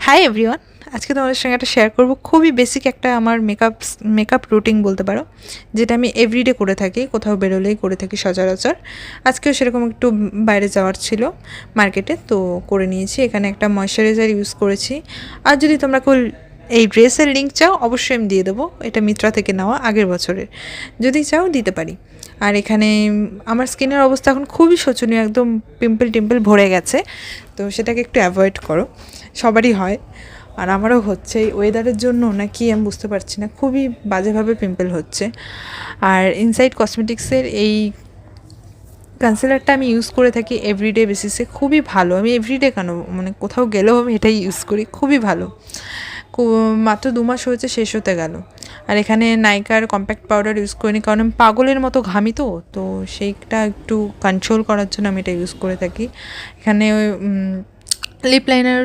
Hi everyone, আজকে তোমাদের সঙ্গে একটা শেয়ার করব খুবই বেসিক একটা আমার মেকআপ রুটিন বলতে পারো, যেটা আমি এভরিডে করে থাকি, কোথাও বেরোলেই করে থাকি সচরাচর। আজকেও সেরকম একটু বাইরে যাওয়ার ছিল মার্কেটে, তো করে নিয়েছি। এখানে একটা ময়শ্চারাইজার ইউজ করেছি। আর যদি তোমরা কেউ এই ড্রেসের লিঙ্ক চাও অবশ্যই আমি দিয়ে দেবো, এটা মিত্রা থেকে নেওয়া আগের বছরের, যদি চাও দিতে পারি। আর এখানে আমার স্কিনের অবস্থা এখন খুবই শোচনীয়, একদম টিম্পল ভরে গেছে, তো সেটাকে একটু অ্যাভয়েড করো, সবারই হয় আর আমারও হচ্ছে। এই ওয়েদারের জন্য নাকি আমি বুঝতে পারছি না, খুবই বাজেভাবে পিম্পল হচ্ছে। আর ইনসাইড কসমেটিক্সের এই কনসিলারটা আমি ইউজ করে থাকি এভরিডে বেসিসে, খুবই ভালো। আমি এভরিডে কেন, মানে কোথাও গেলেও আমি এটাই ইউজ করি, খুবই ভালো। মাত্র 2 মাস হয়েছে, শেষ হতে গেল। আর এখানে নাইকার কম্প্যাক্ট পাউডার ইউজ করিনি, কারণ আমি পাগলের মতো ঘামি, তো সেইটা একটু কন্ট্রোল করার জন্য আমি এটা ইউজ করে থাকি। এখানে লিপ লাইনার